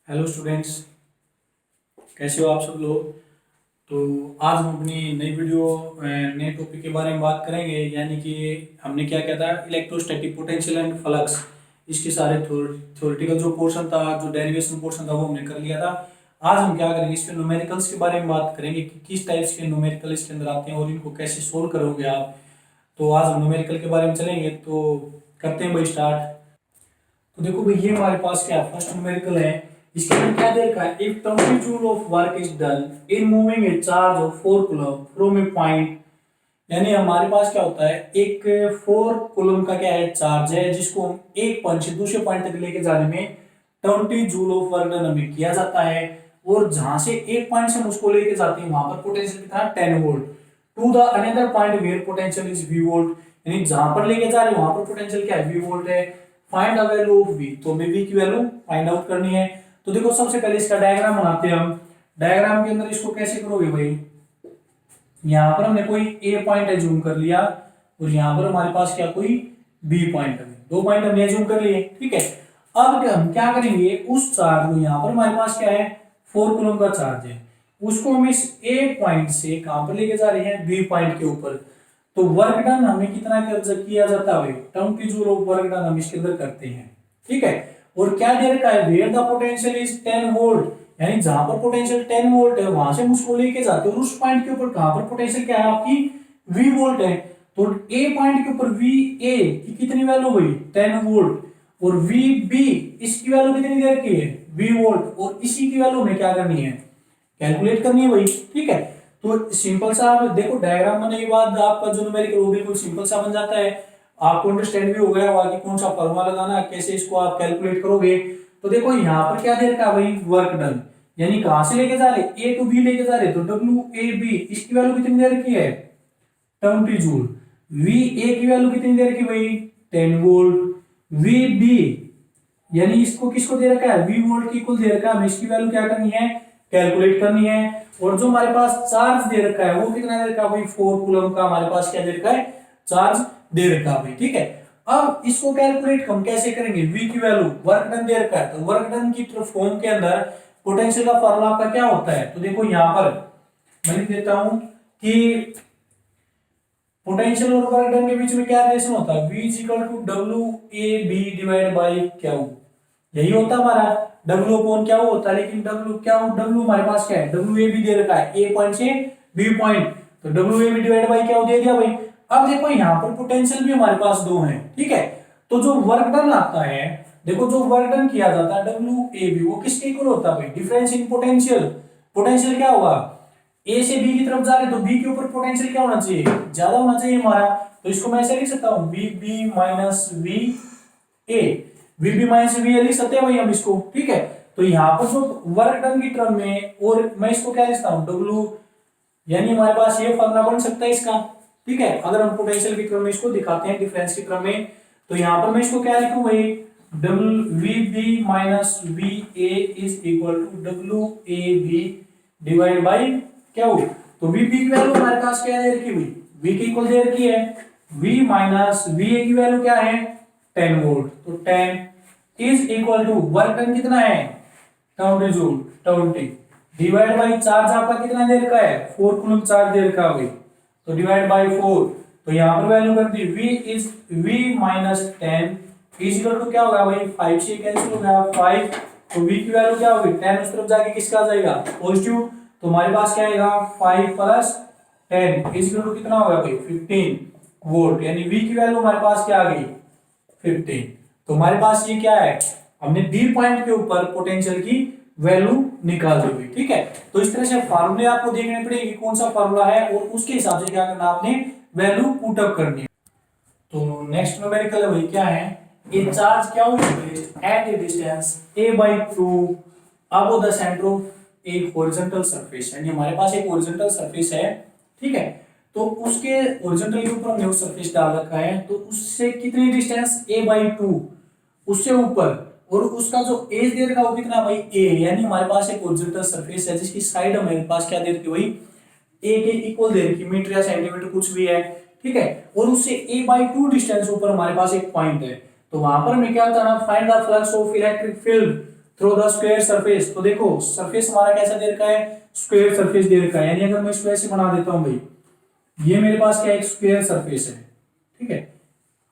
Hello students, कैसे हो आप सब लोग। तो आज हम अपनी नई वीडियो नए टॉपिक के बारे में बात करेंगे, यानी कि हमने क्या किया था, इलेक्ट्रोस्टैटिक पोटेंशियल एंड फ्लक्स। इसके सारे थ्योरेटिकल जो पोर्शन था, जो डेरिवेशन पोर्शन था, वो हमने कर लिया था। आज हम क्या करेंगे, इसके न्यूमेरिकल्स के बारे में बात करेंगे कि किस टाइप्स के न्यूमेरिकल इसके अंदर आते हैं और इनको कैसे सोल्व करोगे आप। तो आज हम न्यूमेरिकल के बारे में चलेंगे, तो करते हैं भाई स्टार्ट। तो देखो भाई, ये हमारे पास क्या फर्स्ट न्यूमेरिकल है। इसके अंदर क्या दे रखा है, if 20 joule of work is done in moving A charge of 4 coulomb from A point. यानी हमारे पास क्या होता है, एक 4 कूलम का क्या है, चार्ज है, जिसको हम एक पॉइंट से दूसरे पॉइंट तक लेके जाने में 20 जूल ऑफ वर्क डन हमें किया जाता है। और जहां से एक पॉइंट से हम उसको लेके जाते हैं, वहां पर पोटेंशियल कितना है, 10 volt. To the another point where potential is V volt, यानी जहां पर लेके जा रहे हैं वहां पर पोटेंशियल क्या है, वी वोल्ट है। Find the value of V, तो हमें वी की वैल्यू फाइंड आउट करनी है। तो देखो, सबसे पहले इसका डायग्राम बनाते हैं हम। डायग्राम के अंदर इसको कैसे करोगे भाई, यहाँ पर हमने कोई ए पॉइंट एज्यूम कर लिया और यहाँ पर हमारे पास क्या कोई बी पॉइंट है, दो पॉइंट हमने एज्यूम कर लिए, ठीक है। अब हम क्या करेंगे, उस चार्ज को, यहाँ पर हमारे पास क्या है, 4 कूलम का चार्ज है, उसको हम इस ए पॉइंट से कहां पर लेके जा रहे हैं, बी पॉइंट के ऊपर। तो वर्क डन हमें कितना किया जाता है भाई, 20 जूल ऑफ वर्क डन हम इसके अंदर करते हैं, ठीक है। और क्या दे रखा है, where the potential is 10 volt, यानी जहां पर पोटेंशियल 10 वोल्ट है वहां से हम उसको लेके जाते हैं, और उस पॉइंट के ऊपर कहां पर पोटेंशियल क्या है आपकी, V वोल्ट है। तो ए पॉइंट के ऊपर वी ए की कितनी वैल्यू हुई, 10 वोल्ट, और वी बी इसकी वैल्यू कितनी दे रखी है, V वोल्ट, और इसी की वैल्यू हमें क्या करनी है, कैलकुलेट करनी है भाई, ठीक है। तो सिंपल सा आप देखो, डायग्राम बनने के बाद आपका जो न्यूमेरिकल वो बिल्कुल सिंपल सा बन जाता है। आपको अंडरस्टैंड भी हो गया होगा कि कौन सा फॉर्मूला लगाना, कैसे इसको आप कैलकुलेट करोगे। तो देखो, यहाँ पर क्या दे रखा है भाई, वर्क डन, यानी कहां से लेके जा रहे, ए टू बी लेके जा रहे, तो डब्ल्यू ए बी इसकी वैल्यू कितनी दे रखी है, 20 जूल। वी ए की वैल्यू कितनी दे रखी भाई, 10 वोल्ट। वी बी यानी इसको किसको दे रखा है, वी वोल्ट की इक्वल दे रखा है, हमें इसकी वैल्यू क्या करनी है, कैलकुलेट करनी है। और जो हमारे पास चार्ज दे रखा है वो कितना दे रखा है भाई, 4 कूलम का हमारे पास क्या दे रखा है, चार्ज दे रखा है भाई, ठीक है। अब इसको कैलकुलेट हम कैसे करेंगे, v की वैल्यू, वर्क डन दे रखा है, तो वर्क डन की फॉर्म के अंदर पोटेंशियल का फॉर्मूला आपका क्या होता है। तो देखो, यहां पर मैं लिख देता हूं कि पोटेंशियल और वर्क डन के बीच में क्या रिलेशन होता है, v is equal to W A B divide by Q, यही होता है हमारा। डब्ल्यू अपॉन क्या होता है, लेकिन डब्ल्यू क्या, डब्ल्यू हमारे पास क्या है, डब्ल्यू ए भी दे रखा है, ए पॉइंट से बी पॉइंट, तो डब्ल्यू ए भी डिवाइड बाई क्या दे दिया भाई। अब देखो, यहाँ पर पोटेंशियल भी हमारे पास दो हैं, ठीक है। तो जो वर्क डन आता है, देखो जो वर्क डन किया जाता है डब्ल्यू ए बी, वो किसके इक्वल होता है भाई, डिफरेंस इन पोटेंशियल। पोटेंशियल क्या होगा, ए से बी की तरफ जा रहे तो बी के ऊपर पोटेंशियल क्या होना चाहिए, ज्यादा होना चाहिए हमारा। तो इसको मैं ऐसे लिख सकता हूँ, V B minus V A, V B minus V A लिख सकते हैं भाई हम इसको, ठीक है। तो यहाँ पर जो वर्क डन की टर्म में, और मैं इसको क्या लिखता हूँ, डब्ल्यू, यानी हमारे पास ये फॉर्मूला बन सकता है इसका, ठीक है। अगर हम पोटेंशियल की क्रम में इसको दिखाते हैं, डिफरेंस की क्रम में, तो यहाँ पर मैं इसको क्या लिखूं भाई, W V B minus V A is equal to W A B divide by क्या हो। तो वी बी की वैल्यू हमारे पास क्या दे रखी हुई, वी की इक्वल दे रखी है, वी माइनस वी ए की वैल्यू क्या है, 10 वोल्ट। तो 10 is equal to work done कितना है, 20 जूल, 20 डिवाइड बाई चार्ज आपका कितना दे रखा है, 4 कूलम चार्ज दे रखा है भाई, तो डिवाइड बाई 4। तो यहाँ पर वैल्यू कर दी, v minus 10 is equal to क्या होगा भाई, 5 से कैंसिल हो गया 5, तो v की वैल्यू क्या होगी, 10 उस तरफ जाके किसका आ जाएगा, पॉजिटिव। तो हमारे पास क्या आएगा, 5 प्लस 10 इज इक्वल टू कितना होगा भाई, 15 वोल्ट, यानी v की वैल्यू हमारे पास क्या आ गई, 15। तो हमारे पास ये क्या है, हमने बी पॉइंट के ऊपर पोटेंशियल की वैल्यू निकाल दी हुई, ठीक है। तो इस तरह से फार्मूले आपको देखने पड़ेंगे कौन सा फार्मूला है, और उसके हिसाब से क्या करना, आपने वैल्यू पुट अप करनी है। तो नेक्स्ट न्यूमेरिकल है भाई, क्या है, ए चार्ज क्या हुई at a distance a by 2 above the centre of एक हॉरिजॉन्टल सरफेस, यानी हमारे पास एक हॉरिजॉन्टल सरफेस है, ठीक है। तो उसके हॉरिजॉन्टल के ऊपर हमने वो सरफेस डाल रखा है, तो उससे कितनी डिस्टेंस a by 2, उससे ऊपर, और उसका जो एज दे रखा वो कितना भाई a, यानी हमारे पास एक हॉरिजॉन्टल सरफेस है जिसकी साइड हमारे पास क्या दे रखी भाई, a के इक्वल दे रखी, मीटर या सेंटीमीटर कुछ भी है, ठीक है। और उससे a by 2 डिस्टेंस ऊपर हमारे पास एक पॉइंट है, तो वहां पर हमें क्या होता है ना, find the flux of electric field. Through the square surface. तो देखो सरफेस हमारा कैसा दे रखा है, स्क्वायर सरफेस दे रखा है, यानी अगर मैं इसको ऐसे बना देता हूं भाई, ये मेरे पास क्या एक स्क्वायर सरफेस है, ठीक है,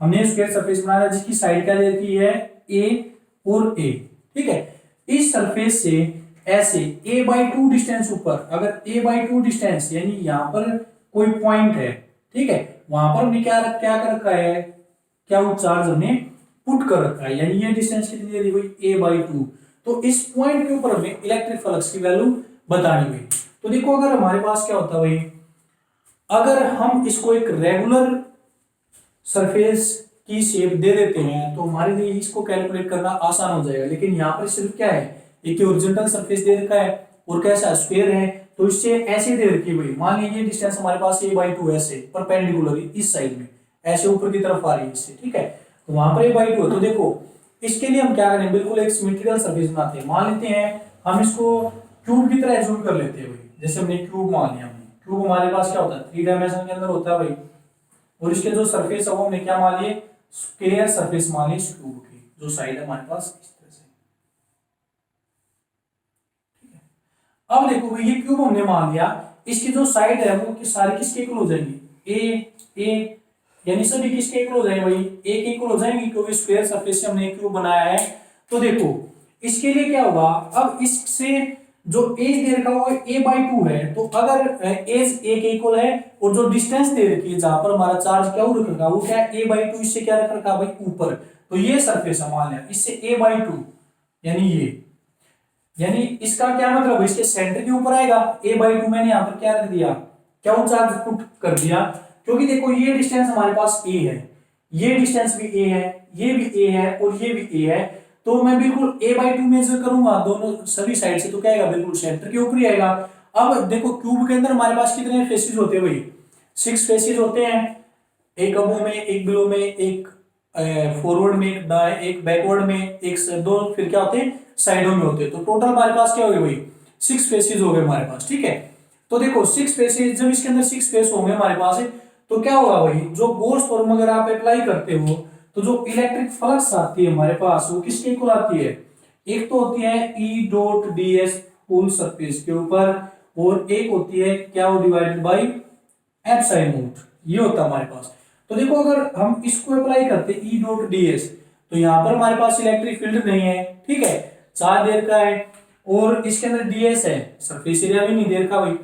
हमने स्क्वायर सरफेस बनाया जिसकी साइड क्या दे रखी है, ए और ए, ठीक है। इस सरफेस से ऐसे a/2 डिस्टेंस ऊपर, अगर a/2 डिस्टेंस यानी यहां पर कोई पॉइंट है, ठीक है, वहां पर हमने क्या कर रखा है, क्या वो चार्ज हमने पुट कर रखा है, यानी ये डिस्टेंस कितनी दे दी भाई, a/2। तो इस पॉइंट के ऊपर हमें इलेक्ट्रिक फ्लक्स की वैल्यू बतानी हुई। तो देखो अगर हमारे पास क्या होता है भाई, अगर हम इसको एक रेगुलर सरफेस की शेप दे देते हैं तो हमारे लिए इसको कैलकुलेट करना आसान हो जाएगा। लेकिन यहाँ पर सिर्फ क्या है, एक हॉरिजॉन्टल सरफेस दे रखा है और कैसा स्क्वायर है, तो इससे ऐसे दे रखी हुई, मान लीजिए डिस्टेंस हमारे पास a/2 ऐसे परपेंडिकुलर इस साइड में ऐसे ऊपर की तरफ आ रही है इससे, ठीक है, तो वहां पर a/2 है। तो देखो इसके लिए हम क्या करें, बिल्कुल एक सिमेट्रिकल सरफेस बनाते हैं। मान लेते हैं हम इसको क्यूब की तरह एज्यूम कर लेते हैं भाई, जैसे हमने क्यूब मान लिया, हमने क्यूब हमारे पास क्या होता है, 3 डायमेंशन के अंदर होता है भाई, और इसके जो सरफेस है वो हमने क्या मान लिए, स्क्वायर सरफेस मान ली क्यूब की, जो साइड है हमारे पास इस तरह से, ठीक है। अब देखो भाई ये क्यूब हमने मान लिया, इसकी जो साइड है वो सारी किसके इक्वल हो जाएंगी, ए यानी सभी किसके इक्वल हो जाएंगे भाई, ए के इक्वल हो जाएंगे, क्योंकि स्क्वायर सरफेस से हमने क्यूब बनाया है। तो देखो इसके लिए क्या होगा, अब इससे जो एज दे रखा हुआ a/2 है, तो अगर एज a के इक्वल है और जो डिस्टेंस दे रखी है जहां पर हमारा चार्ज क्या रख रखा, वो क्या है a/2, इससे क्या रख रखा भाई ऊपर, तो ये सरफेस है मान लिया, इससे a/2 यानी ये, यानी इसका क्या मतलब है, इसके सेंटर के ऊपर आएगा a/2, मैंने यहां पर क्या रख दिया, क्या वो चार्ज पुट कर दिया, क्योंकि देखो ये डिस्टेंस हमारे पास a है, ये डिस्टेंस भी a है, ये भी a है और ये भी a है, तो मैं बिल्कुल a/2 मेजर करूंगा दोनों सभी साइड से, तो क्या आएगा, बिल्कुल सेंटर के ऊपर ही आएगा। अब देखो क्यूब के अंदर हमारे पास कितने फेसेस होते हैं भाई, 6 फेसेस होते हैं, एक अबो में, एक बिलो में, एक फॉरवर्ड में, एक बैकवर्ड में, एक दो फिर क्या होते हैं साइडों में होते हैं, तो टोटल हमारे पास क्या हो गए भाई, 6 फेसेस हो गए हमारे पास, ठीक है। तो देखो 6 फेसेस, जब इसके अंदर 6 फेस होंगे हमारे पास, तो क्या होगा भाई, जो गॉस फॉर्म अगर आप अप्लाई करते हो तो जो इलेक्ट्रिक फ्लक्स आती है हमारे पास वो किसके इक्वल आती है, एक तो होती है E.ds फुल सरफेस के ऊपर, और एक होती है क्या, वो डिवाइडेड बाय एप्सिलॉन नॉट, ये होता है हमारे पास। तो देखो अगर हम इसको अप्लाई करते E.ds, तो यहाँ पर हमारे पास इलेक्ट्रिक फील्ड नहीं है, ठीक है, चार्ज दे रखा है और इसके अंदर ds है, सरफेस एरिया भी नहीं दे रखा भाई,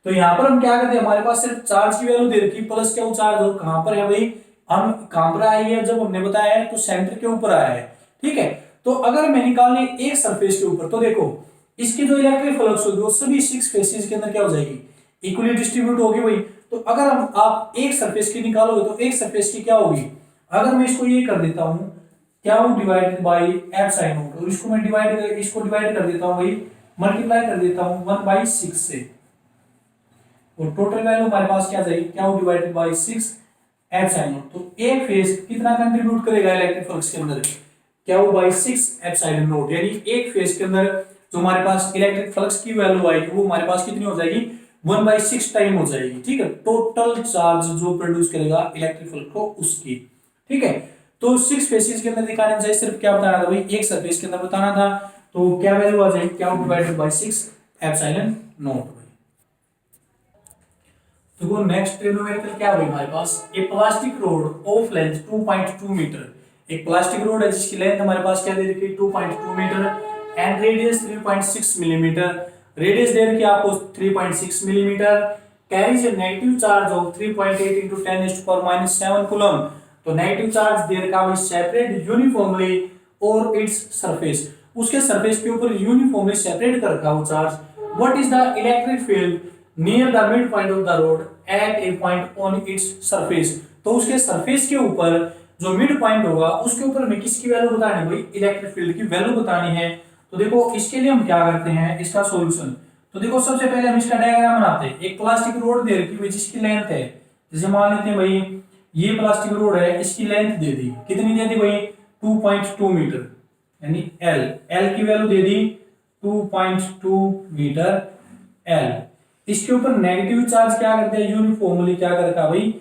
तो यहाँ पर हम क्या करते हैं, हमारे पास सिर्फ चार्ज की वैल्यू दे रखी प्लस क्या, वो चार्ज और कहां पर है भाई, हम कहां पर आई है, जब हमने बताया है तो सेंटर के ऊपर आया है, ठीक है। तो अगर मैं निकालने एक सरफेस के ऊपर, तो देखो इसकी जो इलेक्ट्रिक फ्लक्स होगी वो सभी 6 फेसेस के अंदर क्या हो जाएगी, इक्वली डिस्ट्रीब्यूट होगी भाई। तो अगर हम आप एक सरफेस की निकालोगे तो एक सरफेस की क्या होगी, अगर मैं इसको ये कर देता हूं क्या, वो डिवाइडेड बाय एप्सिलॉन नॉट, और इसको मैं इसको डिवाइड कर देता हूं भाई, मल्टीप्लाई कर देता हूं 1/6 से, और टोटल वैल्यू हमारे पास क्या जाएगी, क्या वो डिवाइडेड बाय 6 एप्सिलॉन नॉट। तो एक फेज कितना कंट्रीब्यूट करेगा इलेक्ट्रिक फ्लक्स के अंदर, क्या वो बाय 6 एप्सिलॉन नॉट, यानी एक फेज के अंदर जो हमारे पास इलेक्ट्रिक फ्लक्स की वैल्यू आएगी वो हमारे पास कितनी हो जाएगी, 1/6 टाइम हो जाएगी, ठीक है, टोटल चार्ज जो प्रोड्यूस करेगा इलेक्ट्रिक फ्लक्स को उसकी, ठीक है। तो 6 फेसेस के अंदर दिखाने से सिर्फ क्या बताना था भाई, एक सरफेस के अंदर बताना था, तो क्या वैल्यू आ जाएगी, क्या वो डिवाइडेड बाय 6 एप्सिलॉन नॉट। तो वो नेक्स्ट न्यूमेरिकल क्या हुई हमारे पास, a plastic rod of length 2.2 metre, एक प्लास्टिक रोड है जिसकी लेंथ हमारे पास क्या दे रखी है 2.2 metre and radius 3.6 millimetre, radius दे रखी है आपको 3.6 millimetre, carries a negative charge of 3.8 into 10⁻⁷ coulomb, तो नेगेटिव चार्ज दे रखा है सेपरेट यूनिफॉर्मली और इट्स सरफेस, उसके सरफेस के ऊपर यूनिफॉर्मली सेपरेट कर रखा है वो charge. What is the electric field near the mid point of the rod at a point on its surface, तो उसके सरफेस के ऊपर जो मिड पॉइंट होगा उसके ऊपर हमें किसकी वैल्यू बतानी है भाई, इलेक्ट्रिक फील्ड की वैल्यू बतानी है। तो देखो इसके लिए हम क्या करते हैं, इसका सॉल्यूशन, तो देखो सबसे पहले हम इसका डायग्राम बनाते हैं, एक प्लास्टिक रोड दे रखी है जिसकी लेंथ है, जैसे मान लेते हैं भाई ये प्लास्टिक रोड है, इसकी लेंथ दे दी, कितनी दे दी भाई 2.2 मीटर, यानी एल की वैल्यू दे दी 2.2 मीटर एल, इसके ऊपर नेगेटिव चार्ज क्या करते हैं, यूनिफॉर्मली क्या कर रखा भाई,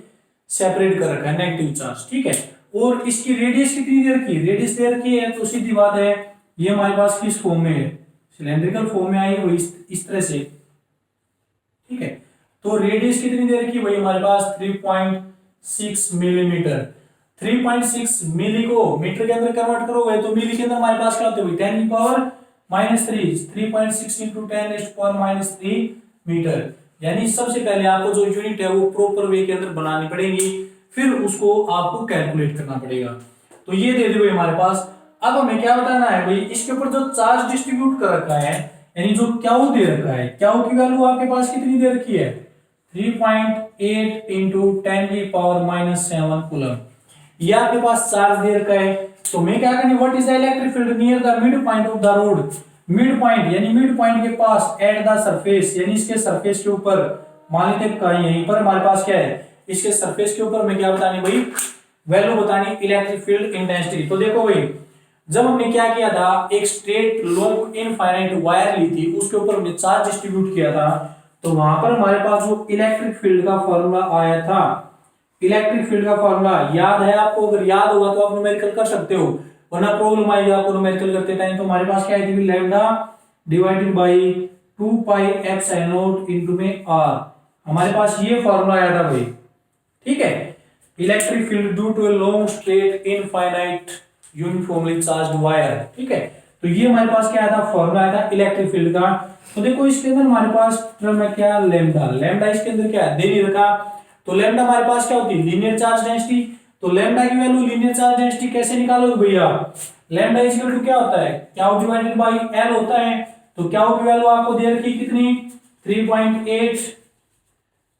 सेपरेट कर रखा है नेगेटिव चार्ज, ठीक है। और इसकी रेडियस कितनी दे रखी है, रेडियस दे रखी है तो सीधी बात है ये हमारे पास किस फॉर्म में है, सिलेंड्रिकल फॉर्म में आई, वो इस तरह से, ठीक है। तो रेडियस कितनी दे रखी है भाई हमारे पास 3.6 मिलीमीटर। 3.6 मिली को मीटर के अंदर कन्वर्ट करोगे तो मिली के अंदर हमारे पास क्या होते हैं, 10 की पावर -3, 3.6 इंटू 10 की पावर -3 मीटर। यानी सबसे पहले आपको जो यूनिट है वो प्रॉपर वे के अंदर बनानी पड़ेगी, फिर उसको आपको कैलकुलेट करना पड़ेगा। तो ये दे दी भाई हमारे पास। अब हमें क्या बताना है भाई, इसके ऊपर जो चार्ज डिस्ट्रीब्यूट कर रखा है, यानी जो क्यू दे रखा है, क्यू की वैल्यू आपके पास कितनी दे रखी है, 3.8 इंटू 10 की पावर -7 कूलम। ये आपके पास चार्ज दे रखा है। तो मैं क्या करनी, what is the electric field near the mid point of the road. Mid point यानी मिड पॉइंट के पास, एट द सरफेस यानी इसके सरफेस के ऊपर, मान लेते हैं यहीं पर हमारे पास क्या है, इसके सरफेस के ऊपर मैं क्या बतानी भाई, वैल्यू बतानी इलेक्ट्रिक फील्ड इंटेंसिटी। तो देखो भाई, जब हमने क्या किया था, एक स्ट्रेट लॉन्ग इनफाइनाइट वायर ली थी, उसके ऊपर हमने चार्ज डिस्ट्रीब्यूट किया था, तो वहां पर हमारे पास जो इलेक्ट्रिक फील्ड का फॉर्मूला आया था, इलेक्ट्रिक फील्ड का फॉर्मूला याद है आपको? अगर याद होगा तो आप न्यूमेरिकल कर सकते हो, वरना प्रॉब्लम आएगी आपको न्यूमेरिकल करते टाइम। तो हमारे पास क्या है, lambda divided by 2 pi epsilon nought into में आर, हमारे पास ये फॉर्मूला आया था भाई, ठीक है। Electric field due to a long straight infinite uniformly charged wire, ठीक है। तो ये हमारे पास क्या आया था, फॉर्मूला आया था इलेक्ट्रिक फील्ड का। तो देखो इसके अंदर हमारे पास टर्म है क्या, लैम्डा। लैम्डा इसके अंदर क्या है, दे नहीं रखा। तो लैम्डा हमारे पास क्या होती है, लीनियर चार्ज डेंसिटी। तो लैम्डा की वैल्यू लीनियर चार्ज डेंसिटी कैसे निकालोगे भैया, लैम्डा इक्वल टू क्या होता है, क्यू डिवाइडेड बाय एल होता है। तो क्यू की वैल्यू आपको दे रखी कितनी, 3.8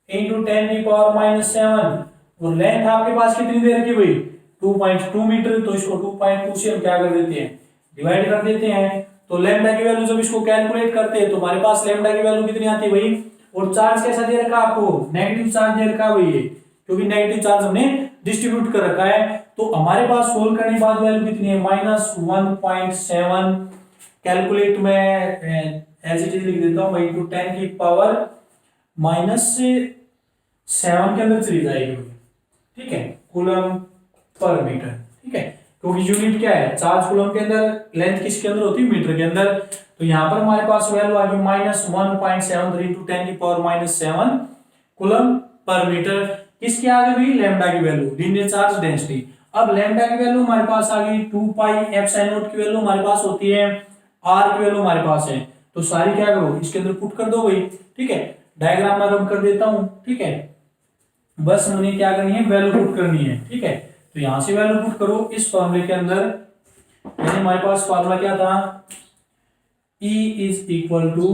इंटू 10 की पावर -7, और लेंथ आपके पास कितनी दे रखी भाई, 2.2 मीटर। तो इसको 2.2 से हम क्या कर देते हैं, डिवाइड कर देते हैं। तो लैम्डा की वैल्यू जब इसको कैलकुलेट करते हैं तो हमारे पास लैम्डा की वैल्यू कितनी आती है भाई, और चार्ज कैसा दे रखा आपको, नेगेटिव चार्ज दे रखा भाई, क्योंकि नेगेटिव चार्ज हमने डिस्ट्रीब्यूट कर रखा है। तो हमारे पास सोल्व करने के बाद वैल्यू कितनी है, -1.7। कैलकुलेट में एज इट इज लिख देता हूं भाई, 10 की पावर -7 के अंदर चली जाएगी, ठीक है, कूलम पर मीटर, ठीक है। क्योंकि यूनिट क्या है, चार्ज कूलम के अंदर, लेंथ किसके अंदर होती है, मीटर के अंदर। तो यहाँ पर हमारे पास वैल्यू आ गई -1.73 इंटू 10 की पावर -7 कूलम पर मीटर। किसकी आ गई भाई, लैम्डा की वैल्यू, लीनियर चार्ज डेंसिटी। अब लैम्डा की वैल्यू हमारे पास आ गई, 2 पाई एप्सिलॉन नॉट की वैल्यू हमारे पास होती है, आर की वैल्यू हमारे पास है। तो सारी क्या करो, इसके अंदर पुट कर दो भाई, ठीक है। डायग्राम में रब कर देता हूं, ठीक है। बस हमने क्या करनी है, वैल्यू पुट करनी है, ठीक है। तो यहां से वैल्यू पुट करो इस फॉर्मूले के अंदर। यानी हमारे पास फॉर्मूला क्या था, E is equal to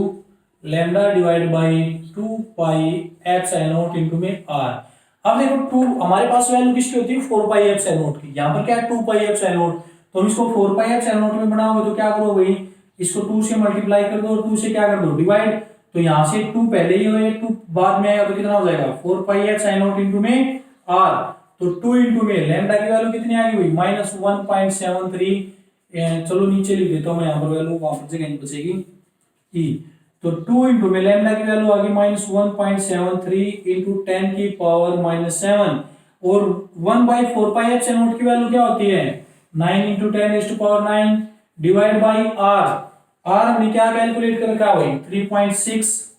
lambda divide by 2 pi epsilon nought into में आर। अब देखो 2 हमारे पास वैल्यू किसकी होती है, 4 पाई एप्सिलॉन नॉट की। यहाँ पर क्या है, 2 पाई एप्सिलॉन नॉट। तो हम इसको 4 पाई एप्सिलॉन नॉट में बनाओगे तो क्या करो भाई, इसको 2 से मल्टीप्लाई कर दो और 2 से क्या कर दो, डिवाइड। तो यहाँ से 2 पहले ही होए, 2 बाद में आएगा तो कितना हो जाएगा, 4 पाई एप्सिलॉन नॉट इनटू में आर। तो 2 इंटू में लैम्डा की वैल्यू कितनी आ गई भाई, -1.73। चलो नीचे लिख देता हूं मैं यहाँ पर वैल्यू, वहां पर जगह नहीं बचेगी, ई। तो 2 इंटू में लैम्डा की वैल्यू आ गई -1.73 इंटू 10 की पावर -7, और 1/4 पाई एप्सिलॉन नॉट की वैल्यू क्या होती है, 9 इंटू 10 की power 9 divide by R. R हमने क्या कैलकुलेट कर रखा है भाई, 3.6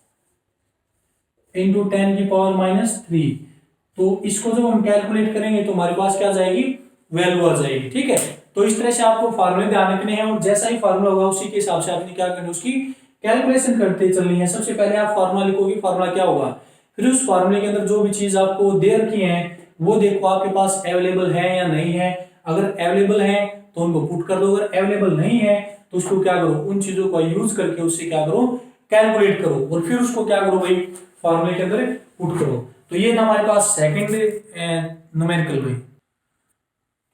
इंटू 10 की पावर -3। तो इसको जब हम कैलकुलेट करेंगे तो हमारे पास क्या आ जाएगी, वैल्यू आ जाएगी, ठीक है। तो इस तरह से आपको फार्मूले ध्यान रखने हैं, और जैसा ही फार्मूला होगा उसी के हिसाब से आपने क्या करना है, उसकी कैलकुलेशन करते चलनी है। सबसे पहले आप फार्मूला लिखोगे, फार्मूला क्या होगा, फिर उस फार्मूले के अंदर जो भी चीज आपको दे रखी है वो देखो आपके पास अवेलेबल है या नहीं है। अगर अवेलेबल है तो उनको पुट कर दो, अगर अवेलेबल नहीं है तो उसको क्या करो, उन चीजों का यूज करके उससे क्या करो, कैलकुलेट करो, और फिर उसको क्या करो भाई, फार्मूले के अंदर पुट करो। तो ये था हमारे पास सेकंड न्यूमेरिकल भाई।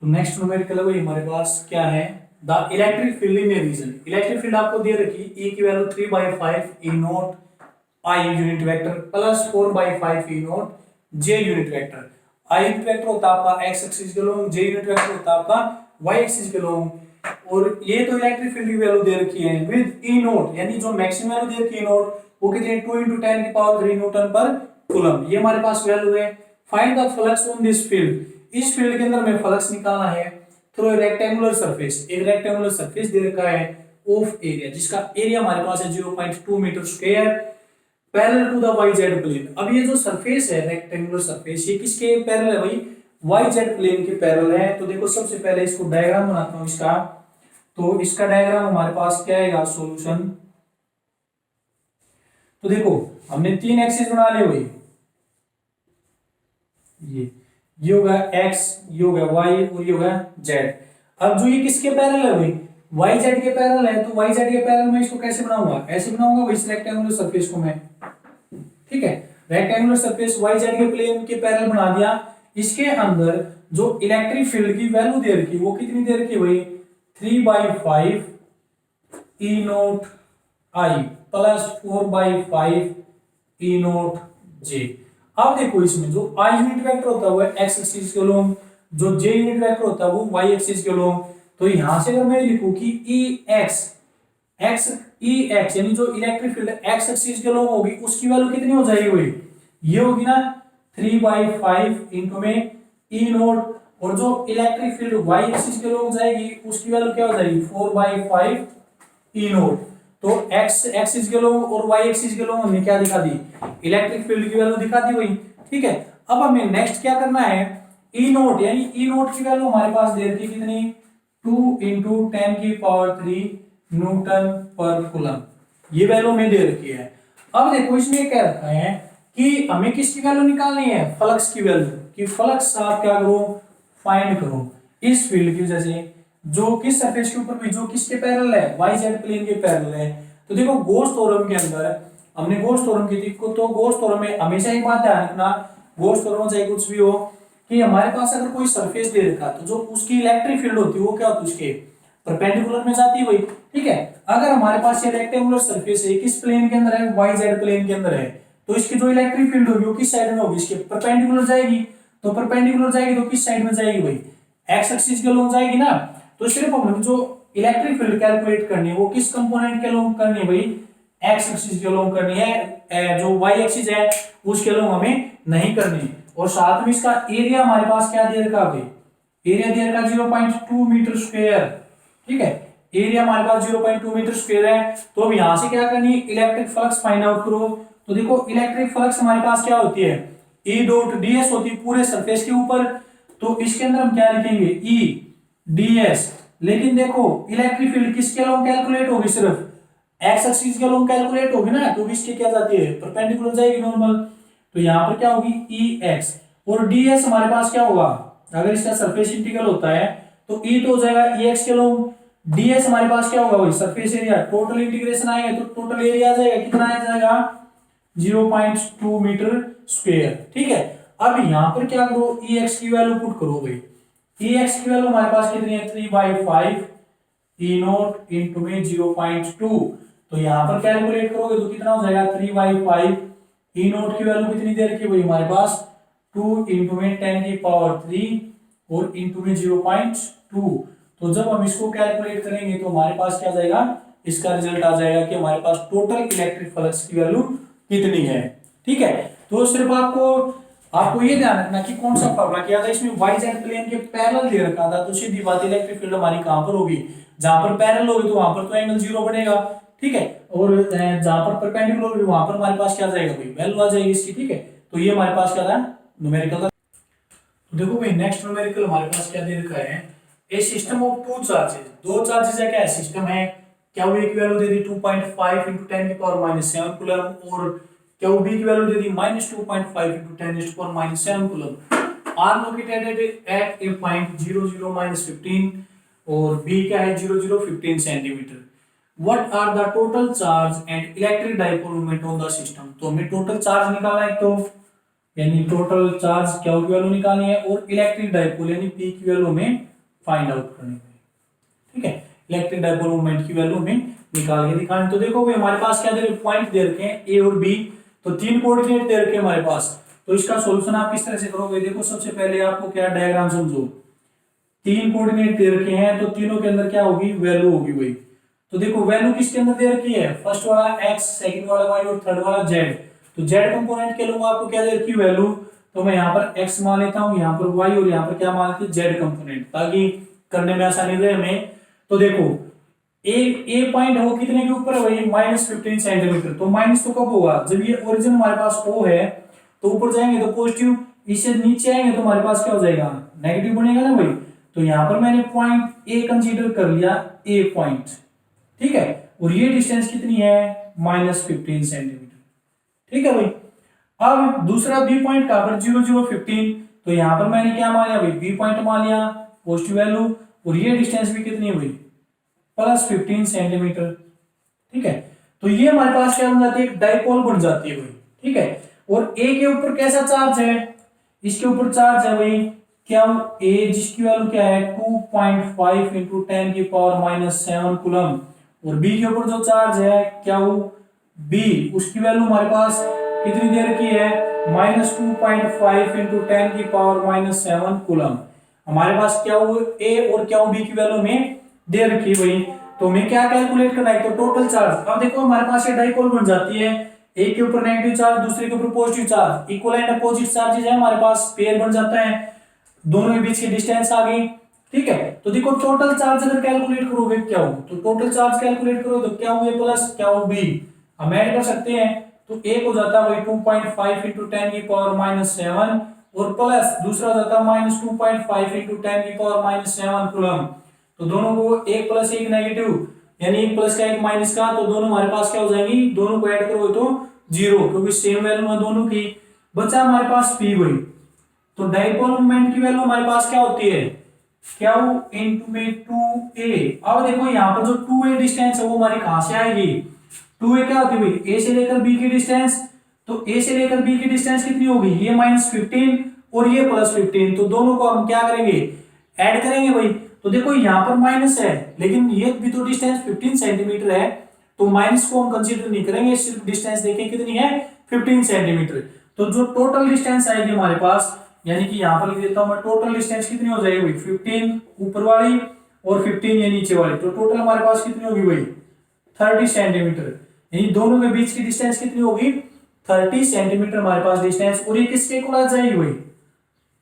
तो नेक्स्ट न्यूमेरिकल भाई हमारे पास क्या है, the electric field in a region. Electric field आपको दे रखी, E की value 3/5 E nought I unit vector plus 4/5 E nought J unit vector. I unit vector होता है आपका x एक्सिस के लोग, J यूनिट वेक्टर होता है आपका y एक्सिस के लोग। और ये तो इलेक्ट्रिक फील्ड की वैल्यू दे रखी है विद E नॉट, यानी जो मैक्सिमम वैल्यू दे रखी है E नॉट वो कितनी है, 2 × 10 की पावर 3 न्यूटन पर कूलम। ये हमारे पास वैल्यू है। Find the flux on this field. इस फील्ड के अंदर में फ्लक्स निकालना है। थ्रू रेक्टेंगुलर सरफेस, एक रेक्टेंगुलर सरफेस दे रखा है ऑफ एरिया, जिसका एरिया हमारे पास है 0.2 metre square, parallel to the Y Z plane. अब ये जो सरफेस है रेक्टेंगुलर सरफेस, ये किसके पैरेलल है भाई? वाई जेड प्लेन के पैरेलल है। तो देखो सबसे पहले इसको डायग्राम बनाता हूं इसका। तो इसका डायग्राम हमारे पास क्या आएगा? सॉल्यूशन। तो देखो हमने 3 एक्सिस बना लिए भाई, ये होगा x, ये होगा y और ये होगा z। अब जो ये किसके पैरेलल है भाई? y z के पैरेलल है। तो y z के पैरेलल में इसको कैसे बनाऊंगा? ऐसे बनाऊंगा भाई, इस रेक्टेंगुलर सरफेस को मैं, ठीक है, रेक्टेंगुलर सरफेस y z के प्लेन के पैरेलल बना दिया। इसके अंदर जो इलेक्ट्रिक फील्ड की वैल्यू दे रखी है वो कितनी दे रखी है भाई? 3/5 E note I plus 4/5 E note J। अब देखो इसमें जो I यूनिट वेक्टर होता है वो x एक्सिस के अलोंग, जो J यूनिट वेक्टर होता है वो y एक्सिस के अलोंग। तो यहां से अगर मैं लिखूं कि Ex यानी जो इलेक्ट्रिक फील्ड x एक्सिस के अलोंग होगी उसकी वैल्यू कितनी हो जाएगी भाई? ये होगी ना 3/5 इंटू में E नोट, और जो इलेक्ट्रिक फील्ड y एक्सिस के अलोंग जाएगी उसकी वैल्यू क्या हो जाएगी? 4/5 E नोट। तो x एक्सिस के अलोंग और y एक्सिस के अलोंग हमने क्या दिखा दी? इलेक्ट्रिक फील्ड की वैल्यू दिखा दी भाई, ठीक है। अब हमें नेक्स्ट क्या करना है? E नोट, यानी E नोट की वैल्यू हमारे पास दे रखी कितनी? 2 × 10⁻³ न्यूटन पर कूलम, ये वैल्यू में दे रखी है। अब देखो इसमें क्या रखा है कि हमें किसकी वैल्यू निकालनी है? फ्लक्स की वैल्यू, कि फ्लक्स आप क्या करो? फाइंड करो इस फील्ड की वजह से जो किस सरफेस के ऊपर भी, जो किसके पैरेलल है? वाई जेड प्लेन के पैरेलल है। तो देखो गॉस थ्योरम के अंदर हमने गॉस थ्योरम की थी, तो गॉस थ्योरम में हमेशा एक बात ध्यान रखना, गॉस थ्योरम चाहे कुछ भी हो, कि हमारे पास अगर कोई सरफेस दे रखा तो जो उसकी इलेक्ट्रिक फील्ड होती है वो क्या होती है? उसके परपेंडिकुलर में जाती है भाई, ठीक है। अगर हमारे पास ये रेक्टेंगुलर सरफेस है, किस प्लेन के अंदर है? वाई जेड प्लेन के अंदर है। तो इसकी जो इलेक्ट्रिक फील्ड होगी वो किस साइड में होगी? इसके परपेंडिकुलर जाएगी। तो परपेंडिकुलर जाएगी तो किस साइड में जाएगी भाई? एक्स एक्सिस के अलोंग जाएगी ना। तो सिर्फ हमें जो इलेक्ट्रिक फील्ड कैलकुलेट करनी है वो किस कंपोनेंट के अलोंग करनी है भाई? एक्स एक्सिस के अलोंग करनी है, जो वाई एक्सिस है उसके अलोंग हमें नहीं करनी। और साथ में इसका एरिया हमारे पास क्या दे रखा भाई? एरिया दे रखा 0.2 मीटर स्क्वायर, ठीक है। एरिया हमारे पास 0.2 मीटर स्क्वायर है। तो अब यहां से क्या करनी है? इलेक्ट्रिक फ्लक्स फाइंड आउट करो। तो देखो इलेक्ट्रिक फ्लक्स हमारे पास क्या होती है? E डॉट ds होती है पूरे सरफेस के ऊपर। तो इसके अंदर हम क्या लिखेंगे? E ds। लेकिन देखो इलेक्ट्रिक फील्ड किसके अलोंग कैलकुलेट होगी? सिर्फ एक्स एक्सिस के अलोंग कैलकुलेट होगी ना, क्योंकि इसके क्या जाती है? परपेंडिकुलर जाएगी नॉर्मल। तो यहां पर क्या होगी? Ex, और ds हमारे पास क्या होगा? अगर इसका सरफेस इंटीग्रल होता है तो E तो हो जाएगा Ex के अलोंग, ds हमारे पास क्या होगा भाई? Surface area. टोटल इंटीग्रेशन आएगा तो टोटल एरिया आ जाएगा, कितना आ जाएगा? 0.2 मीटर स्क्वायर, ठीक है। अब यहां पर क्या करो? Ex की वैल्यू पुट करो भाई। Ex की वैल्यू हमारे पास कितनी है? 3/5 E नोट इंटू में 0.2। तो यहां पर कैलकुलेट करोगे तो कितना हो जाएगा? 3/5 E नोट की वैल्यू कितनी दे रखी है भाई हमारे पास? 2 इंटू में 10⁻³ और इंटू में 0.2। तो जब हम इसको कैलकुलेट करेंगे तो हमारे पास क्या जाएगा? इसका रिजल्ट आ जाएगा कि हमारे पास टोटल इलेक्ट्रिक फ्लक्स की वैल्यू कितनी है, ठीक है। तो सिर्फ आपको ये ध्यान रखना कि कौन सा फॉर्मूला किया था। इसमें वाई जेड प्लेन के पैरेलल दे रखा था, तो सीधी बात इलेक्ट्रिक फील्ड हमारी कहां पर होगी? जहां पर पैरेलल होगी तो वहां पर तो एंगल 0 बनेगा, ठीक है। और जहां पर परपेंडिकुलर होगी वहां पर हमारे पास क्या जाएगा भाई? वैल्यू आ जाएगी इसकी, ठीक है। तो ये हमारे पास क्या था? न्यूमेरिकल था। तो देखो भाई नेक्स्ट न्यूमेरिकल हमारे पास क्या दे रखा है? ए सिस्टम ऑफ टू चार्जेस, दो चार्जेस है, क्या सिस्टम है, क्या वो एक वैल्यू दे दी 2.5 × 10⁻⁷ कूलम, और क्या वो बी की वैल्यू दे दी -2.5 × 10⁻⁷ coulomb. Are located at a point 0 0 -15 और बी क्या है? 0 0 15 centimetre. What are the total charge and electric dipole moment on the system. तो हमें टोटल चार्ज निकालना है, तो यानी टोटल चार्ज क्या की वैल्यू निकालनी है, और इलेक्ट्रिक डाइपोल यानी पी की वैल्यू हमें फाइंड आउट करनी है, ठीक है। इलेक्ट्रिक डाइपोल मोमेंट की वैल्यू हमें निकाल के दिखानी। तो देखो भाई हमारे पास क्या दे रखे? पॉइंट दे रखे हैं ए और बी, तो 3 कोऑर्डिनेट दे रखे हैं हमारे पास। तो इसका सॉल्यूशन आप किस तरह से करोगे? देखो सबसे पहले आपको क्या डायग्राम समझो। 3 कोऑर्डिनेट दे रखे हैं तो तीनों के अंदर क्या होगी? वैल्यू होगी भाई। तो देखो वैल्यू किसके अंदर दे रखी है? फर्स्ट वाला x, सेकंड वाला y और थर्ड वाला z। तो z कंपोनेंट के लिए आपको क्या दे रखी है? वैल्यू। तो मैं यहाँ पर x मान लेता हूँ, यहाँ पर y और यहाँ पर क्या मान लेते हैं? z कंपोनेंट, ताकि करने में आसानी रहे हमें। तो देखो ए पॉइंट है वो कितने के ऊपर है भाई, -15 सेंटीमीटर। तो माइनस तो कब होगा, जब ये ओरिजिन हमारे पास ओ है तो ऊपर जाएंगे तो पॉजिटिव, इससे नीचे आएंगे तो हमारे पास क्या हो जाएगा, नेगेटिव बनेगा ना भाई। तो यहाँ पर मैंने पॉइंट ए कंसीडर कर लिया, ए पॉइंट, ठीक है। और ये डिस्टेंस कितनी है, -15 सेंटीमीटर, ठीक है भाई। अब दूसरा बी पॉइंट कहां पर, 0 0 15। तो यहां पर मैंने क्या मान लिया भाई, बी पॉइंट मान लिया पॉजिटिव वैल्यू, और ये डिस्टेंस भी कितनी हुई, +15 सेंटीमीटर, ठीक है। तो ये हमारे पास क्या बन जाती है, एक डाइपोल बन जाती है भाई, ठीक है। और ए के ऊपर कैसा चार्ज है, इसके ऊपर चार्ज है भाई क्या, ए जिसकी वैल्यू क्या है 2.5 इंटू 10⁻⁻7 कूलम। और बी के ऊपर जो चार्ज है क्या, वो बी उसकी वैल्यू हमारे पास कितनी दे रखी है, -2.5 इंटू 10⁻⁻7 कूलम। हमारे पास क्या वो ए और क्या वो बी की वैल्यू में दे रखी है भाई। तो हमें क्या कैलकुलेट करना है, तो टोटल चार्ज। अब देखो हमारे पास ये डाइपोल बन जाती है, एक के ऊपर नेगेटिव चार्ज, दूसरे के ऊपर positive charge, equal and opposite charges है हमारे पास, पेयर बन जाता है, दोनों के बीच की डिस्टेंस आ गई, ठीक है। तो देखो टोटल चार्ज अगर कैलकुलेट करोगे क्या हो, तो टोटल चार्ज कैलकुलेट करो तो क्या हुए प्लस क्या हो बी, हम ऐड कर सकते हैं। तो एक हो जाता है 2.5 इंटू 10⁻⁻7 और प्लस दूसरा हो जाता है -2.5 इंटू 10⁻⁻7 कूलम। तो दोनों को एक प्लस एक नेगेटिव, यानी एक प्लस का एक माइनस का, तो दोनों हमारे पास क्या हो जाएंगी, दोनों को ऐड करोगे तो 0, क्योंकि सेम वैल्यू है दोनों की। बचा हमारे पास पी वही। तो डाइपोल मोमेंट की वैल्यू हमारे पास क्या होती है, क्या वो इनटू में 2a। अब देखो यहाँ पर जो 2a डिस्टेंस है वो हमारी कहां से आएगी, 2a क्या होती है भाई, a से लेकर b की डिस्टेंस। तो a से लेकर b की डिस्टेंस कितनी होगी, ये -15 और ये +15। तो दोनों को हम क्या करेंगे, ऐड करेंगे भाई। तो देखो यहाँ पर माइनस है, लेकिन ये भी तो डिस्टेंस 15 सेंटीमीटर है, तो माइनस को हम कंसीडर नहीं करेंगे, सिर्फ डिस्टेंस देखें कितनी है 15 सेंटीमीटर। तो जो टोटल डिस्टेंस आएगी हमारे पास, यानी कि यहाँ पर लिख देता हूं मैं, टोटल डिस्टेंस कितनी हो जाएगी भाई, 15 ऊपर वाली और 15 ये नीचे वाली। तो टोटल हमारे पास कितनी होगी भाई, 30 सेंटीमीटर। यानी दोनों के बीच की डिस्टेंस कितनी होगी, 30 सेंटीमीटर हमारे पास डिस्टेंस। और ये किसके इक्वल आ जाएगी भाई,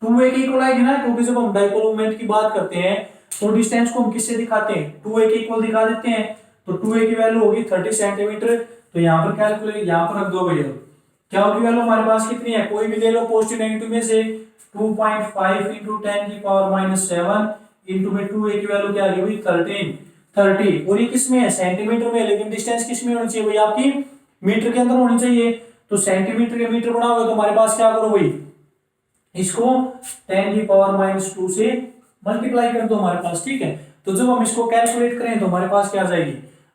2a के इक्वल आएगी ना, क्योंकि जब हम डाइपोल मोमेंट की बात करते हैं तो डिस्टेंस को हम किससे दिखाते हैं, 2a के इक्वल दिखा देते हैं। तो 2a की वैल्यू होगी 30 सेंटीमीटर। तो यहाँ पर कैलकुलेट, यहाँ पर रख दो भैया, क्या होगी वैल्यू हमारे पास कितनी है, कोई भी ले लो पॉजिटिव नेगेटिव में से, 2.5 इंटू 10⁻⁻7 इंटू में 2a की वैल्यू क्या आ गई भाई 30। और ये किस में है, सेंटीमीटर में, लेकिन डिस्टेंस किस में होनी चाहिए भाई, आपकी मीटर के अंदर होनी चाहिए। तो सेंटीमीटर के मीटर बनाओगे तो हमारे पास क्या करो भाई, इसको 10⁻⁻2 से मल्टीप्लाई कर दो हमारे पास, ठीक है। तो जब हम इसको कैलकुलेट करें तो हमारे पास क्या आ जाएगी,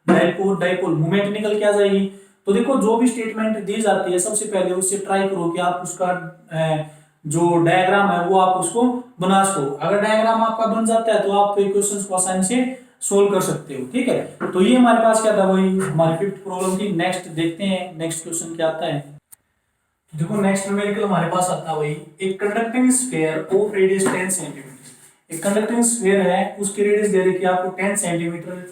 डाइपोल मोमेंट निकल के आ जाएगी। तो देखो जो भी स्टेटमेंट दी जाती है सबसे पहले उससे ट्राई करो कि आप उसका जो डायग्राम है वो आप उसको बना सको। अगर डायग्राम आपका बन जाता है तो आप इक्वेशंस को आसानी से सोल्व कर सकते हो, ठीक है। तो ये हमारे पास क्या था, वही हमारी 5th प्रॉब्लम थी। नेक्स्ट देखते हैं नेक्स्ट क्वेश्चन क्या आता है। देखो नेक्स्ट न्यूमेरिकल हमारे पास आता है वही, एक conducting sphere of radius 10 centimetre. एक कंडक्टिंग स्फीयर है, उसकी रेडियस दे रखी है आपको 10 centimetre,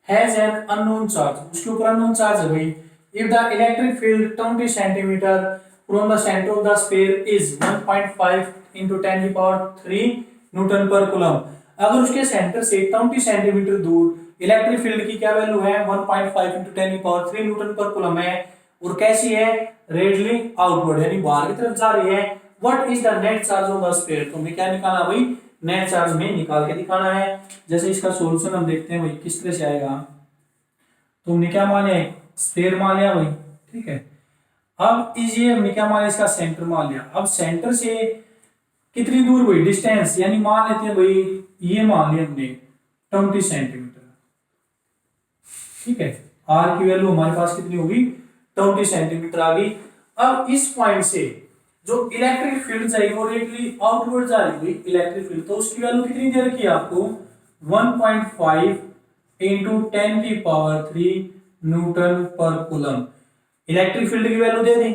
has an unknown charge, उसके ऊपर अननोन चार्ज है भाई। If the electric field 20 centimetre from the centre of the sphere is 1.5 into 10⁻³ Newton पर कूलम। अगर उसके सेंटर से 20 सेंटीमीटर दूर इलेक्ट्रिक फील्ड की क्या वैल्यू है, 1.5 into 10⁻³ न्यूटन पर कूलम है, और कैसी है, रेडियली आउटवर्ड, यानी बाहर की तरफ जा रही है। What is the net charge of the sphere, तो हमें क्या निकालना भाई, नेट चार्ज में निकाल के दिखाना है। जैसे इसका सॉल्यूशन हम देखते हैं भाई किस तरह से आएगा। तो हमने क्या मान लिया, स्फीयर मान लिया भाई, ठीक है। अब ये हमने क्या मान लिया, इसका सेंटर मान लिया। अब सेंटर से कितनी दूर हुई डिस्टेंस, यानी मान लेते हैं भाई ये मान लिया हमने 20 सेंटीमीटर, ठीक है। आर की वैल्यू हमारे पास कितनी होगी, 20 सेंटीमीटर आ गई। अब इस पॉइंट से जो इलेक्ट्रिक फील्ड जाएगी वो रेडियली आउटवर्ड जा रही हुई इलेक्ट्रिक फील्ड, तो उसकी वैल्यू कितनी दे रखी है आपको, 1.5 into 10⁻³ न्यूटन पर कूलम। इलेक्ट्रिक फील्ड की वैल्यू दे दी,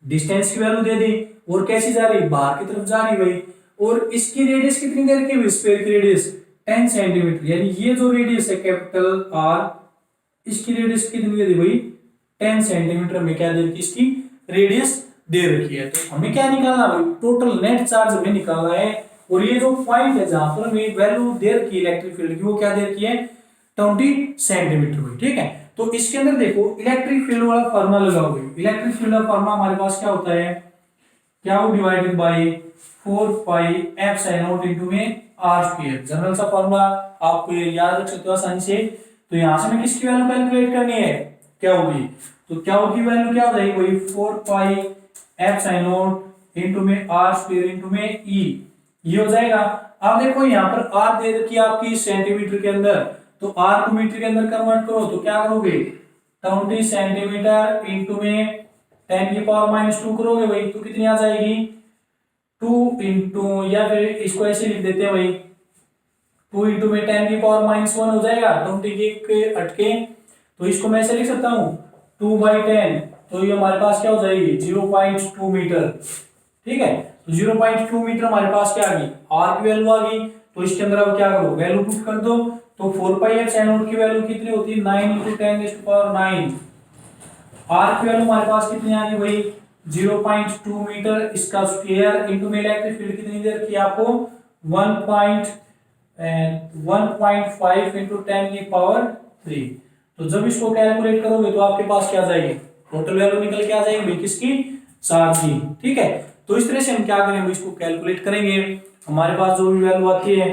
डिस्टेंस की वैल्यू दे दी, और कैसी जा रही, बाहर की तरफ जा रही भाई। और इसकी रेडियस कितनी दे रखी है, स्फीयर की रेडियस 10 सेंटीमीटर, यानी ये जो रेडियस है कैपिटल आर, इसकी रेडियस कितनी दे दी भाई 10 सेंटीमीटर में क्या दे रखी, इसकी रेडियस दे रखी है। तो हमें क्या निकालना भाई, टोटल नेट चार्ज हमें निकालना है, और ये जो पॉइंट है जहां पर हमें वैल्यू दे रखी है इलेक्ट्रिक फील्ड की, वो क्या दे रखी है 20 सेंटीमीटर हुई। ठीक है, तो इसके अंदर देखो इलेक्ट्रिक फील्ड वाला फॉर्मूला लगा हुआ है। इलेक्ट्रिक फील्ड का फॉर्मूला हमारे पास क्या होता है, क्या वो divided by 4 pi epsilon nought into में आर स्क्वायर। जनरल सा फॉर्मूला आप याद रख सकते हो आसानी से। तो यहां से हमें किसकी वैल्यू कैलकुलेट करनी है, क्या होगी, तो क्या होगी वैल्यू क्या हो जाएगी वही 4 पाई एप्सिलॉन नॉट इनटू में आर स्क्वायर इनटू में ई, ये हो जाएगा। अब देखो यहाँ पर आर दे रखी है आपकी सेंटीमीटर के अंदर, तो आर को मीटर के अंदर कन्वर्ट करो तो क्या करोगे 20 सेंटीमीटर इनटू में 10 की पावर -2 करोगे वही, तो कितनी आ जाएगी 2 इंटू, या फिर इसको ऐसे लिख देते हैं वही 2 इंटू में 10 की पावर -1 हो जाएगा 20 के अटके, तो इसको मैं ऐसे लिख सकता हूँ 2/10, तो ये हमारे पास क्या हो जाएगी 0.2 मीटर। ठीक है, तो 0.2 मीटर हमारे पास क्या आ गई, आर की वैल्यू आ गई। तो इसके अंदर अब क्या करो वैल्यू पुट कर दो, तो 4 पाई एप्सिलॉन नॉट की वैल्यू कितनी होती है 9 इंटू 10⁻⁹। आर की वैल्यू हमारे पास कितनी आ गई वही 0.2 मीटर, इसका स्क्वायर इनटू में इलेक्ट्रिक फील्ड कितनी देर की आपको 1.5 इंटू 10 की पावर 3। तो जब इसको कैलकुलेट करोगे तो आपके पास क्या आ जाएगी, टोटल वैल्यू निकल के आ जाएगी भाई किसकी, चार्ज की। ठीक है, तो इस तरह से हम क्या करेंगे इसको कैलकुलेट करेंगे, हमारे पास जो भी वैल्यू आती है।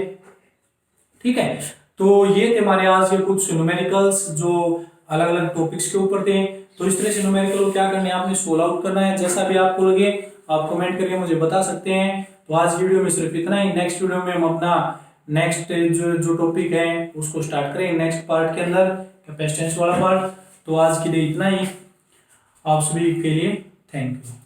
ठीक है, तो ये थे हमारे आज के कुछ न्यूमेरिकल्स जो अलग अलग टॉपिक्स के ऊपर थे। तो इस तरह से न्यूमेरिकल को क्या करना है, आपने सोल्व आउट करना है। जैसा भी आपको लगे आप कमेंट करके मुझे बता सकते हैं। तो आज की वीडियो में सिर्फ इतना ही। नेक्स्ट वीडियो में हम अपना नेक्स्ट जो टॉपिक है उसको स्टार्ट करेंगे नेक्स्ट पार्ट के अंदर, कैपेसिटेंस वाला पार्ट। तो आज के लिए इतना ही, आप सभी के लिए थैंक यू।